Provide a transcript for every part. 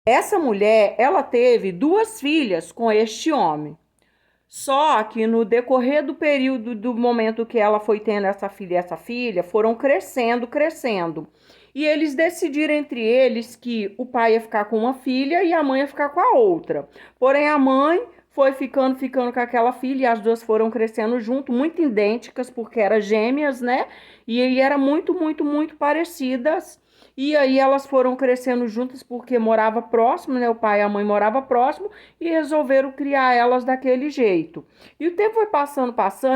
Essa mulher, ela teve duas filhas com este homem. Só que no decorrer do período do momento que ela foi tendo essa filha, foram crescendo, crescendo. E eles decidiram entre eles que o pai ia ficar com uma filha e a mãe ia ficar com a outra. Porém, a mãe foi ficando com aquela filha e as duas foram crescendo junto, muito idênticas, porque eram gêmeas, né? E aí era muito parecidas. E aí elas foram crescendo juntas porque morava próximo, né? O pai e a mãe moravam próximo e resolveram criar elas daquele jeito. E o tempo foi passando,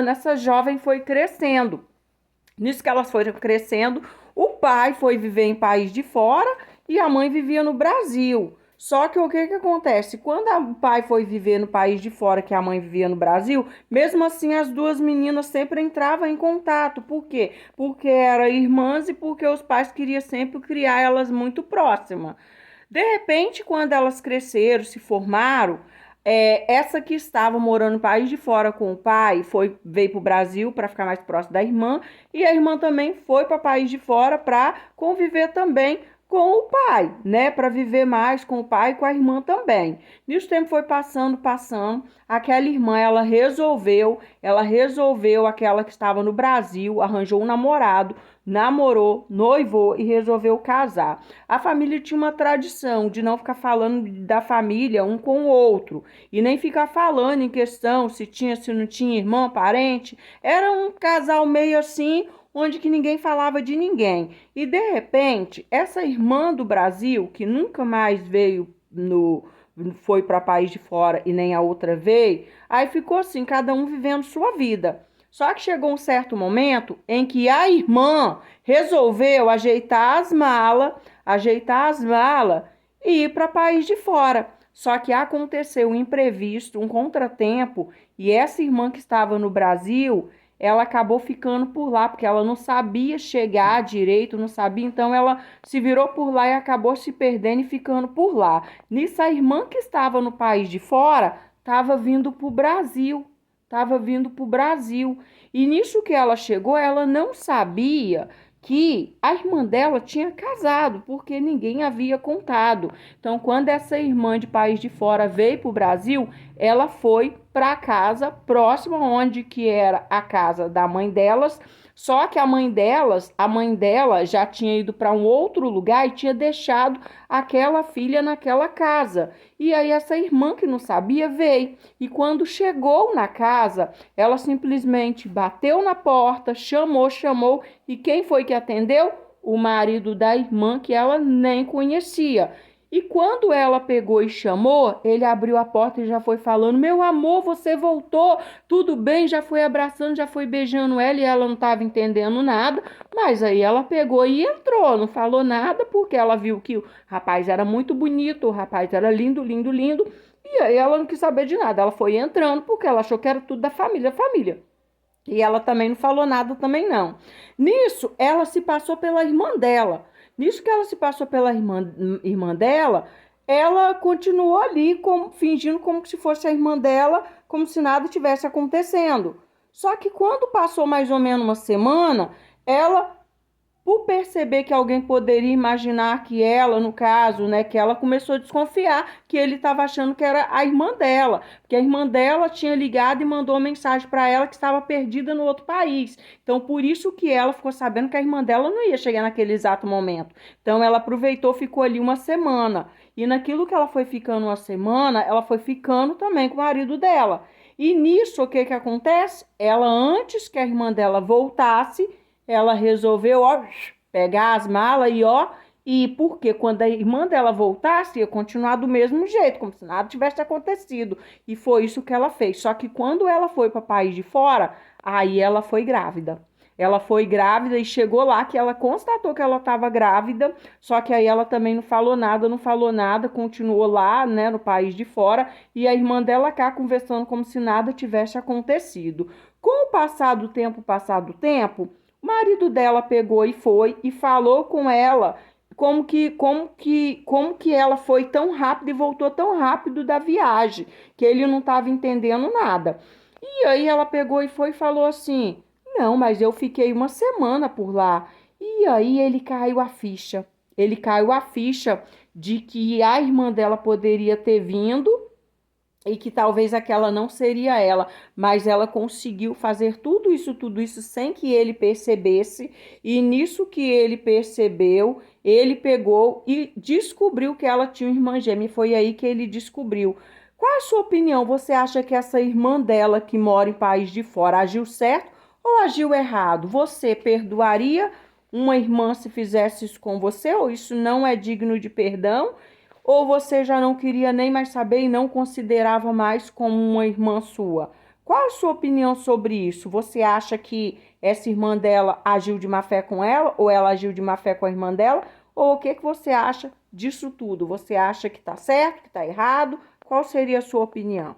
essa jovem foi crescendo. Nisso que elas foram crescendo, o pai foi viver em país de fora e a mãe vivia no Brasil. Só que o que acontece? Quando o pai foi viver no país de fora, que a mãe vivia no Brasil, mesmo assim as duas meninas sempre entravam em contato. Por quê? Porque eram irmãs e porque os pais queriam sempre criar elas muito próximas. De repente, quando elas cresceram, se formaram, essa que estava morando no país de fora com o pai veio para o Brasil para ficar mais próximo da irmã, e a irmã também foi para o país de fora para conviver também com o pai, né? Para viver mais com o pai e com a irmã também. Nisso o tempo foi passando. Aquela irmã, ela resolveu aquela que estava no Brasil, arranjou um namorado, namorou, noivou e resolveu casar. A família tinha uma tradição de não ficar falando da família um com o outro e nem ficar falando em questão se tinha, se não tinha irmão, parente. Era um casal meio assim, onde que ninguém falava de ninguém. E de repente, essa irmã do Brasil, que nunca mais veio foi para país de fora e nem a outra veio, aí ficou assim, cada um vivendo sua vida. Só que chegou um certo momento em que a irmã resolveu ajeitar as malas e ir para país de fora. Só que aconteceu um imprevisto, um contratempo, e essa irmã que estava no Brasil, ela acabou ficando por lá, porque ela não sabia chegar direito, não sabia, então ela se virou por lá e acabou se perdendo e ficando por lá. Nisso, a irmã que estava no país de fora estava vindo para o Brasil. E nisso que ela chegou, ela não sabia que a irmã dela tinha casado, porque ninguém havia contado. Então, quando essa irmã de país de fora veio para o Brasil, ela foi para a casa próxima onde que era a casa da mãe delas. Só que a mãe dela já tinha ido para um outro lugar e tinha deixado aquela filha naquela casa. E aí essa irmã que não sabia veio. E quando chegou na casa, ela simplesmente bateu na porta, chamou, e quem foi que atendeu? O marido da irmã que ela nem conhecia. E quando ela pegou e chamou, ele abriu a porta e já foi falando: Meu amor, você voltou, tudo bem? Já foi abraçando, já foi beijando ela e ela não estava entendendo nada. Mas aí ela pegou e entrou, não falou nada porque ela viu que o rapaz era muito bonito, o rapaz era lindo, lindo, lindo. E aí ela não quis saber de nada. Ela foi entrando porque ela achou que era tudo da família, família. E ela também não falou nada também não. Nisso, ela se passou pela irmã dela. Nisso que ela se passou pela irmã dela, ela continuou ali fingindo como se fosse a irmã dela, como se nada tivesse acontecendo. Só que quando passou mais ou menos uma semana, ela por perceber que alguém poderia imaginar que ela, no caso, né, que ela começou a desconfiar que ele estava achando que era a irmã dela, porque a irmã dela tinha ligado e mandou uma mensagem para ela que estava perdida no outro país. Então, por isso que ela ficou sabendo que a irmã dela não ia chegar naquele exato momento. Então, ela aproveitou, ficou ali uma semana. E naquilo que ela foi ficando uma semana, ela foi ficando também com o marido dela. E nisso, o que que acontece? Ela, antes que a irmã dela voltasse, ela resolveu, ó, pegar as malas e porque quando a irmã dela voltasse, ia continuar do mesmo jeito, como se nada tivesse acontecido. E foi isso que ela fez. Só que quando ela foi para o país de fora, aí ela foi grávida. Ela foi grávida e chegou lá que ela constatou que ela estava grávida, só que aí ela também não falou nada, continuou lá, né, no país de fora, e a irmã dela cá conversando como se nada tivesse acontecido. Com o passado do tempo, o marido dela pegou e foi e falou com ela como que ela foi tão rápido e voltou tão rápido da viagem, que ele não estava entendendo nada. E aí ela pegou e foi e falou assim: Não, mas eu fiquei uma semana por lá. E aí ele caiu a ficha. Ele caiu a ficha de que a irmã dela poderia ter vindo e que talvez aquela não seria ela, mas ela conseguiu fazer tudo isso sem que ele percebesse, e nisso que ele percebeu, ele pegou e descobriu que ela tinha uma irmã gêmea, e foi aí que ele descobriu. Qual a sua opinião? Você acha que essa irmã dela, que mora em país de fora, agiu certo ou agiu errado? Você perdoaria uma irmã se fizesse isso com você, ou isso não é digno de perdão? Ou você já não queria nem mais saber e não considerava mais como uma irmã sua? Qual a sua opinião sobre isso? Você acha que essa irmã dela agiu de má fé com ela, ou ela agiu de má fé com a irmã dela? Ou o que que você acha disso tudo? Você acha que está certo, que está errado? Qual seria a sua opinião?